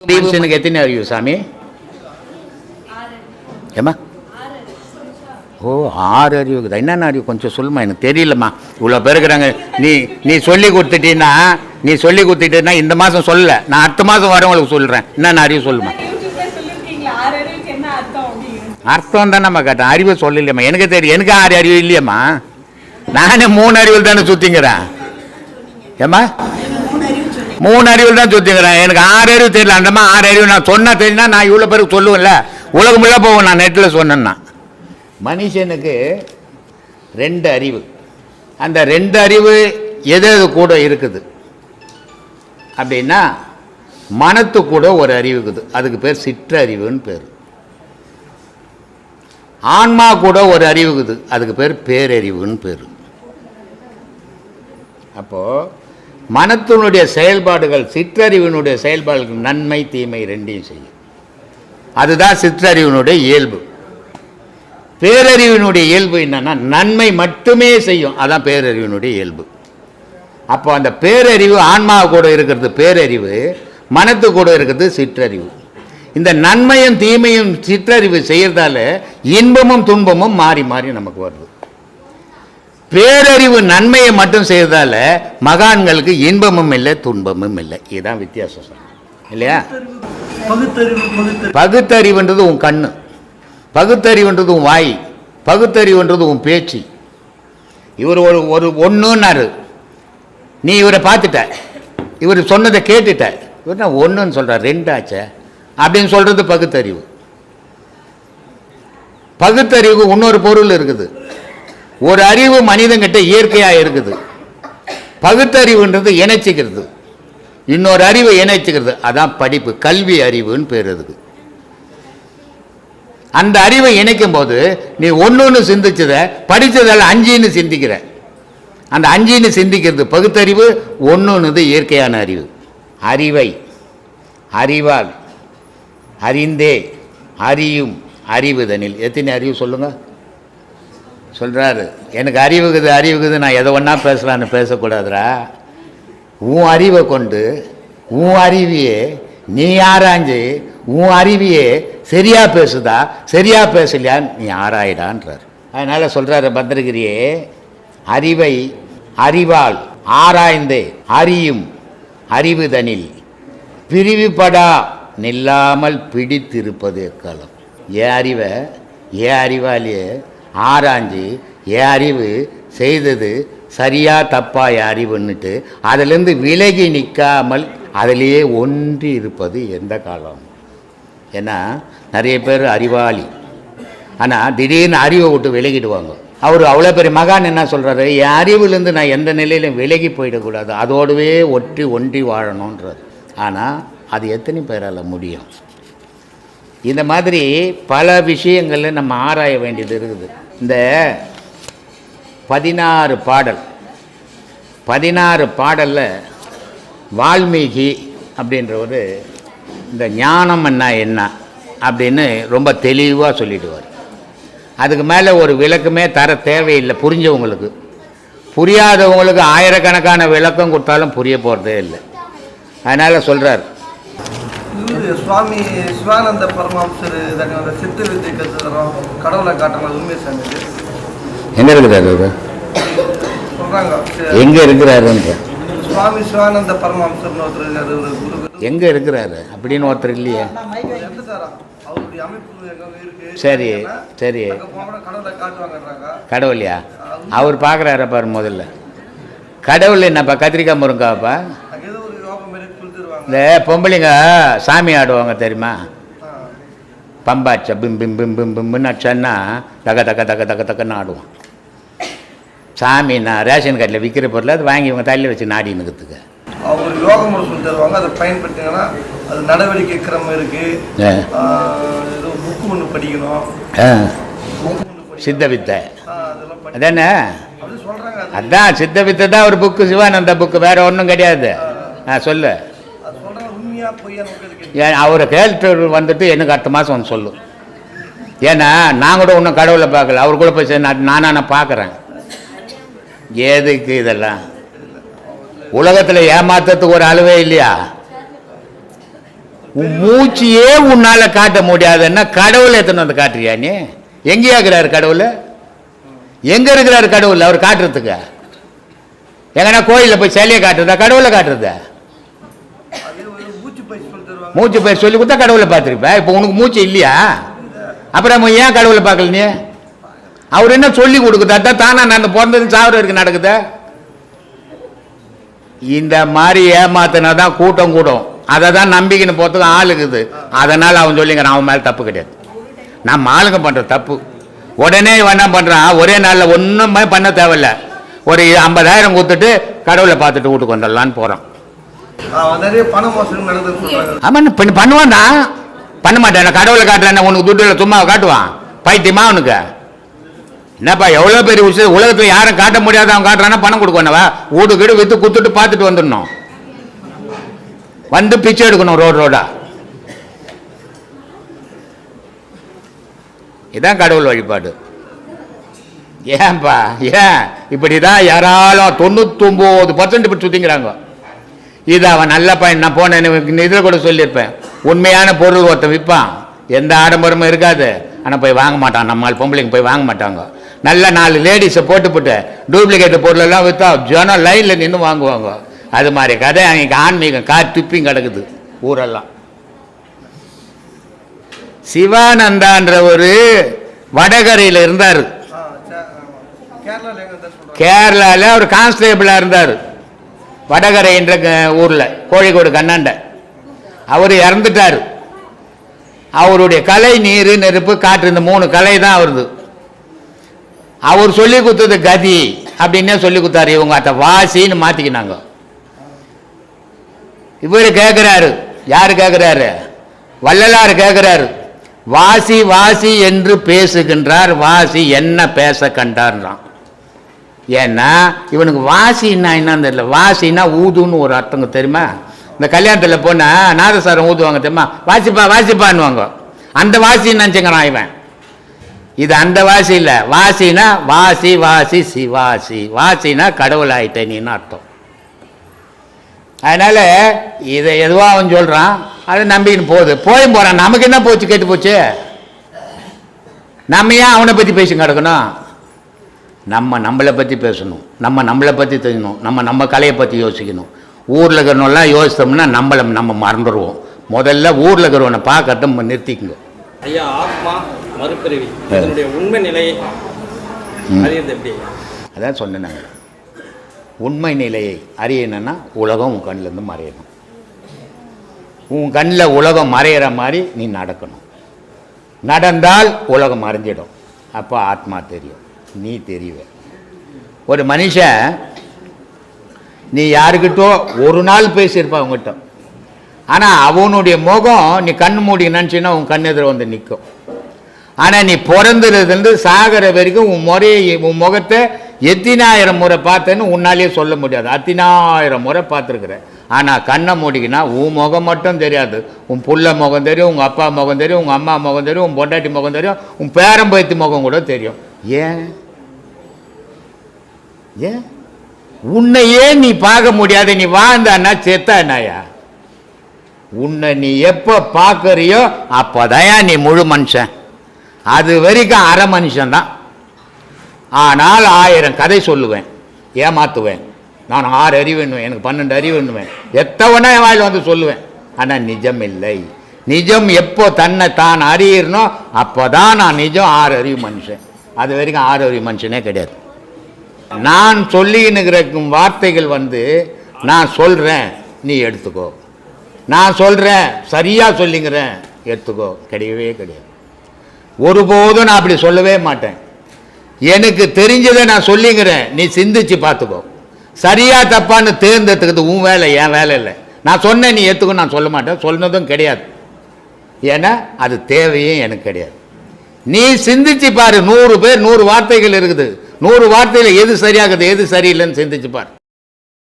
மனுஷனுக்கு எத்தனை அறிவு சாமி? ஏம்மா? ஓ, 6 அறிவு இருக்குதா? என்னென்ன அறிவு கொஞ்சம் சொல்லுமா, எனக்கு தெரியலம்மா. இவ்வளோ பேர் இருக்கிறாங்க. நீ சொல்லி கொடுத்துட்டீன்னா இந்த மாதம் சொல்லலை, நான் அடுத்த மாதம் வரவங்களுக்கு சொல்கிறேன். என்னென்ன அறிவு சொல்லுமா. அர்த்தம் தான் நம்ம கேட்டேன், அறிவு சொல்லலையம்மா. எனக்கு தெரியும், எனக்கு 6 அறிவு இல்லையம்மா. நானே 3 அறிவில் தானே சுற்றிங்கிறேன். ஏம்மா 3 அறிவில் தான் சுற்றிங்கிறேன். எனக்கு 6 அறிவு தெரியல. அந்தம்மா 6 அறிவு நான் சொன்னால் தெரியுன்னா நான் இவ்வளோ பேருக்கு சொல்லுவேன்ல, உலகமுள்ள போவேன் நான் நெட்டில் சொன்னேன்னா. மனுஷனுக்கு 2 அறிவு. அந்த 2 அறிவு எது எது கூட இருக்குது அப்படின்னா, மனத்து கூட ஒரு அறிவு இருக்குது, அதுக்கு பேர் சிற்றறிவுன்னு பேர். ஆன்மா கூட ஒரு அறிவு இருக்குது, அதுக்கு பேர் பேரறிவுன்னு பேர். அப்போது மனத்தினுடைய செயல்பாடுகள், சிற்றறிவினுடைய செயல்பாடுகள் நன்மை தீமை 2ஐயும் செய்யும். அதுதான் சிற்றறிவினுடைய இயல்பு. பேரறிவினுடைய இயல்பு என்னன்னா, நன்மை மட்டுமே செய்யும், அதான் பேரறிவினுடைய இயல்பு. அப்போ அந்த பேரறிவு ஆன்மா கூட இருக்கிறது பேரறிவு, மனத்து கூட இருக்கிறது சிற்றறிவு. இந்த நன்மையும் தீமையும் சிற்றறிவு செய்யறதால இன்பமும் துன்பமும் மாறி மாறி நமக்கு வருது. பேரறிவு நன்மையை மட்டும் செய்யறதால மகான்களுக்கு இன்பமும் இல்லை துன்பமும் இல்லை. இதுதான் வித்தியாசம் இல்லையா? பகுத்தறிவுன்றது உன் கண்ணு, பகுத்தறிவுன்றது உன் வாய், பகுத்தறிவுன்றது உன் பேச்சு. இவர் ஒரு ஒன்றுன்னாரு, நீ இவரை பார்த்துட்ட, இவர் சொன்னதை கேட்டுட்ட, இவர் நான் ஒன்றுன்னு சொல்கிறார், 2 ஆச்சே அப்படின்னு சொல்கிறது பகுத்தறிவு. பகுத்தறிவு இன்னொரு பொருள் இருக்குது. ஒரு அறிவு மனிதன்கிட்ட இயற்கையாக இருக்குது. பகுத்தறிவுன்றது இணைச்சிக்கிறது, இன்னொரு அறிவை இணைச்சிக்கிறது, அதான் படிப்பு, கல்வி அறிவுன்னு பேர். அதுக்கு அந்த அறிவை இணைக்கும் போது நீ 1ன்னு சிந்திச்சதை படித்ததால் 5ன்னு சிந்திக்கிற. அந்த 5ன்னு சிந்திக்கிறது பகுத்தறிவு, 1ன்னுது இயற்கையான அறிவு. அறிவை அறிவால் அறிந்தே அறியும் அறிவுதனில். எத்தனை அறிவு சொல்லுங்க? சொல்கிறாரு, எனக்கு அறிவுக்குது நான் எதை ஒன்றா பேசலான்னு பேசக்கூடாதுரா. உன் அறிவை கொண்டு உன் அறிவியே நீ ஆராய்ஞ்சு உன் அறிவியே சரியா பேசுதா சரியா பேசலையா நீ ஆராயிடான்றார். அதனால் சொல்கிறாரு பத்திரகிரியே, அறிவை அறிவால் ஆராய்ந்தே அறியும் அறிவுதனில் பிரிவுபடா நில்லாமல் பிடித்திருப்பது எக்காலம். என் அறிவை என் அறிவாலேயே ஆராய்ஞ்சு என் அறிவு செய்தது சரியா தப்பா என் அறிவுன்னுட்டு அதிலேருந்து விலகி நிற்காமல் அதிலேயே ஒன்றி இருப்பது எந்த காலம். ஏன்னா நிறைய பேர் அறிவாளி, ஆனால் திடீர்னு அறிவை விட்டு விலகிடுவாங்க. அவர் அவ்வளோ பெரிய மகான் என்ன சொல்கிறாரு, என் அறிவுலேருந்து நான் எந்த நிலையிலும் விலகி போயிடக்கூடாது, அதோடவே ஒன்றி வாழணுன்றார். ஆனால் அது எத்தனை பேரால் முடியும்? இந்த மாதிரி பல விஷயங்களில் நம்ம ஆராய வேண்டியது இருக்குது. இந்த 16 பாடலில் வால்மீகி அப்படின்றவர் இந்த ஞானம் என்ன அப்படின்னு ரொம்ப தெளிவாக சொல்லிடுவார். அதுக்கு மேலே ஒரு விளக்கமே தர தேவையில்லை. புரிஞ்சவங்களுக்கு, புரியாதவங்களுக்கு ஆயிரக்கணக்கான விளக்கம் கொடுத்தாலும் புரிய போகிறதே இல்லை. அதனால் சொல்கிறார், சுவாமி சிவானந்த பரமஹம்சர் சித்த வித்தை கற்றுறோம், கடவுளை காட்டுறது உண்மை சாமி. எங்கே இருக்கிறாரு சொல்கிறாங்க, எங்கே இருக்கிறாரு? சுவாமி சிவானந்த பரமஹம்சர்னு ஒருத்தர் எங்கே இருக்கிறாரு அப்படின்னு ஒருத்தர் இல்லையே. அவருடைய அமைப்பு இருக்கு. சரி சரி, கடவுளை காட்டுவாங்கன்றாங்க. கடவுளையா? அவர் பார்க்குறாரு பாரு. முதல்ல கடவுள் என்னப்பா, கத்திரிக்காய் முருங்காப்பா? இந்த பொம்பளைங்க சாமி ஆடுவாங்க தெரியுமா, பம்பாச்சா பிம் பிம் பிம் பிம் பிம்னு அடிச்சான்னா தக்க தக்க தக்க தக்க தக்கன்னு ஆடுவான். சாமின்னா ரேஷன் கார்டில் விற்கிற பொருள், அது வாங்கி இவங்க தள்ளி வச்சு நாடினுக்கிறதுக்கு அவங்க யோக முறை சொல்லி தருவாங்க. அதை பயன்படுத்திங்கன்னா அது நடவடிக்கை கிரமம் இருக்குது. ஏதோ புக்கு ஒன்று படிக்கணும், சித்த வித்தை அதானே. அதான் சித்த வித்தை தான் ஒரு புக்கு, சிவானந்த புக்கு, வேற ஒன்றும் கிடையாது. சொல்லு. அவரை கேட்டு வந்துட்டு எனக்கு அடுத்த மாதம் வந்து சொல்லும். ஏன்னா நான் கூட இன்னும் கடவுளை பார்க்கல, அவர் கூட போய் நான் பார்க்குறேன். எதுக்கு இதெல்லாம்? உலகத்தில் ஏமாத்துறதுக்கு ஒரு அளவே இல்லையா? உன் மூச்சியே உன்னால காட்ட முடியாதுன்னா கடவுளை எத்தனை வந்து காட்டுறியா நீ? எங்கேயா இருக்கிறாரு கடவுள்? எங்க இருக்கிறாரு கடவுள்? அவர் காட்டுறதுக்கு எங்கன்னா கோயிலில் போய் சிலையை காட்டுறதா கடவுளை காட்டுறதா? மூச்சு பயிர் சொல்லி கொடுத்தா கடவுளை பார்த்துருப்ப. இப்போ உனக்கு மூச்சு இல்லையா? அப்புறம் ஏன் கடவுளை பார்க்கல நீ? அவர் என்ன சொல்லி கொடுக்குதா? தானா நான் பிறந்தது சாவர இருக்கு நடக்குத. இந்த மாதிரி ஏமாத்தினாதான் கூட்டம் கூடும். அதை தான் நம்பிக்கைன்னு போகிறதுக்கு ஆள் இருக்குது. அதனால் அவன் சொல்லிங்கிறான் அவன் மேலே தப்பு கிடையாது. நம்ம ஆளுங்க பண்ணுற தப்பு. உடனே என்ன பண்ணுறான், ஒரே நாளில் ஒன்றுமே பண்ண தேவையில்ல, ஒரு 50,000 கொடுத்துட்டு கடவுளை பார்த்துட்டு வீட்டுக்கு வந்துடலான்னு போகிறான். ஆமாம் பண்ணுவான் தான். பண்ண மாட்டேன் கடவுளை காட்டுறேன் உனக்கு துட்டில் சும்மா காட்டுவான். பைத்தியமா அவனுக்கு என்னப்பா? எவ்வளோ பெரிய விஷயம் உலகத்தில் யாரும் காட்ட முடியாத அவன் காட்டுறான்னா பணம் கொடுக்கணுவா? வீடு கீடு விற்று குத்துட்டு பார்த்துட்டு வந்துடணும். வந்து பிச்சை எடுக்கணும் ரோடா. இதான் கடவுள் வழிபாடு. ஏன்பா ஏன் இப்படிதான் யாராலும் 99% இப்படி சுத்திங்கிறாங்க. இது அவன் நல்ல பையன். நான் போனேன் இதில் கூட சொல்லியிருப்பேன். உண்மையான பொருள் ஒருத்தன் விற்பான், எந்த ஆடம்பரமும் இருக்காது, ஆனால் போய் வாங்க மாட்டான். நம்மால் பொம்பளைங்க போய் வாங்க மாட்டாங்க. நல்ல 4 லேடிஸை போட்டு டூப்ளிகேட் பொருளெல்லாம் விற்றா ஜனம் லைனில் நின்று வாங்குவாங்க. அது மாதிரி கதை அன்றைக்கி ஆன்மீகம் துப்பிங் கிடக்குது ஊரெல்லாம். சிவானந்தான்ற ஒரு வடகரையில் இருந்தார். கேரளாவில் ஒரு கான்ஸ்டேபிளாக இருந்தார். வடகரை என்ற ஊரில் கோழிக்கோடு கண்ணாண்ட. அவர் இறந்துட்டார். அவருடைய கலை நீர் நெருப்பு காற்று இந்த 3 கலை தான் அவருது. அவர் சொல்லி கொடுத்தது கதி அப்படின்னே சொல்லி கொடுத்தாரு. இவங்க அத்தை வாசின்னு மாற்றிக்கினாங்க. இவர் கேட்குறாரு, யார் கேட்குறாரு? வள்ளலார் கேட்குறாரு, வாசி வாசி என்று பேசுகின்றார், வாசி என்ன பேச கண்டார்ன்றான். ஏன்னா இவனுக்கு வாசின்னா என்னன்னு தெரியல. வாசின்னா ஊதுன்னு ஒரு அர்த்தங்க தெரியுமா? இந்த கல்யாணத்தில் போனால் நாதசாரம் ஊதுவாங்க தெரியுமா? வாசிப்பா வாசிப்பான்னுவாங்க. அந்த வாசின்னு நினச்சிக்கிறான் இவன். இது அந்த வாசி இல்லை. வாசினா வாசி வாசி சிவாசி. வாசினா கடவுள் ஆயிட்டேன்னு அர்த்தம். அதனால இதை எதுவோ அவன் சொல்கிறான், அதை நம்பிக்கின்னு போயும் போகிறான். நமக்கு என்ன போச்சு? கேட்டு போச்சு. நம்ம ஏன் அவனை பற்றி பேசி கிடக்கணும்? நம்மளை பற்றி பேசணும், நம்மளை பற்றி தெரியணும், நம்ம கலையை பற்றி யோசிக்கணும். ஊரில் இருக்கிறவெல்லாம் யோசித்தோம்னா நம்ம மறந்துடுவோம். முதல்ல ஊரில் இருக்கிறவனை பார்க்கட்டும் நிறுத்திக்குங்க. ஐயா, ஆத்மா மறுபிறவி இதனுடைய உண்மை நிலை அறியறது எப்படி? அதான் சொன்னேன். நாங்கள் உண்மை நிலையை அறியணும்னா உலகம் உன் கண்ணிலேருந்து மறையணும். உன் கண்ணில் உலகம் மறையிற மாதிரி நீ நடக்கணும். நடந்தால் உலகம் மறைஞ்சிடும். அப்போ ஆத்மா தெரியும், நீ தெரியுவ. ஒரு மனுஷன் நீ யாருக்கிட்டோ ஒரு நாள் பேசியிருப்பா அவங்ககிட்ட, ஆனால் அவனுடைய முகம் நீ கண் மூடி நினச்சின்னா உன் கண் எதிர வந்து நிற்கும். ஆனால் நீ பிறந்ததுலேருந்து சாகிற வரைக்கும் உன் முகத்தை எத்தனாயிரம் முறை பார்த்தேன்னு உன்னாலேயே சொல்ல முடியாது. 10,000 முறை பார்த்துருக்குற. ஆனால் கண்ணை மூடிக்கினா உன் முகம் மட்டும் தெரியாது. உன் புள்ள முகம் தெரியும், உங்கள் அப்பா முகம் தெரியும், உங்கள் அம்மா முகம் தெரியும், உன் பொண்டாட்டி முகம் தெரியும், உன் பேரம்பயத்து முகம் கூட தெரியும். ஏன் ஏன் உன்னையே நீ பார்க்க முடியாது? நீ வாழ்ந்தான்னா செத்தானாயா? உன்னை நீ எப்போ பார்க்கறியோ அப்போதான் நீ முழு மனுஷன். அது வரைக்கும் அரை மனுஷன்தான். ஆனால் 1000 கதை சொல்லுவேன், ஏமாத்துவேன். நான் 6 அறிவுன்னுவேன், எனக்கு 12 அறிவுன்னுவேன், எத்தவனா என் வாயில் வந்து சொல்லுவேன். ஆனால் நிஜம் இல்லை. நிஜம் எப்போ தன்னை தான் அறியணும் அப்போதான் நான் நிஜம் 6 அறிவு மனுஷன். அது வரைக்கும் 6 அறிவு மனுஷனே கிடையாது. நான் சொல்லினுக்கிற வார்த்தைகள் நான் சொல்கிறேன் நீ எடுத்துக்கோ, நான் சொல்கிறேன் சரியாக சொல்லிங்கிறேன் எடுத்துக்கோ, கிடையவே கிடையாது. ஒருபோதும் நான் அப்படி சொல்லவே மாட்டேன். எனக்கு தெரிஞ்சதை நான் சொல்லிங்கிறேன், நீ சிந்திச்சு பார்த்துக்கோ. சரியா தப்பான்னு தேர்ந்தெடுத்துக்கிறது உன் வேலை, என் வேலை இல்லை. நான் சொன்னேன் நீ ஏற்றுக்கோ, நான் சொல்ல மாட்டேன், சொன்னதும் கிடையாது. ஏன்னா அது தேவையும் எனக்கு கிடையாது. நீ சிந்திச்சு பாரு. 100 பேர் 100 வார்த்தைகள் இருக்குது. 100 வார்த்தையில் எது சரியாகுது எது சரியில்லைன்னு சிந்திச்சு பாரு.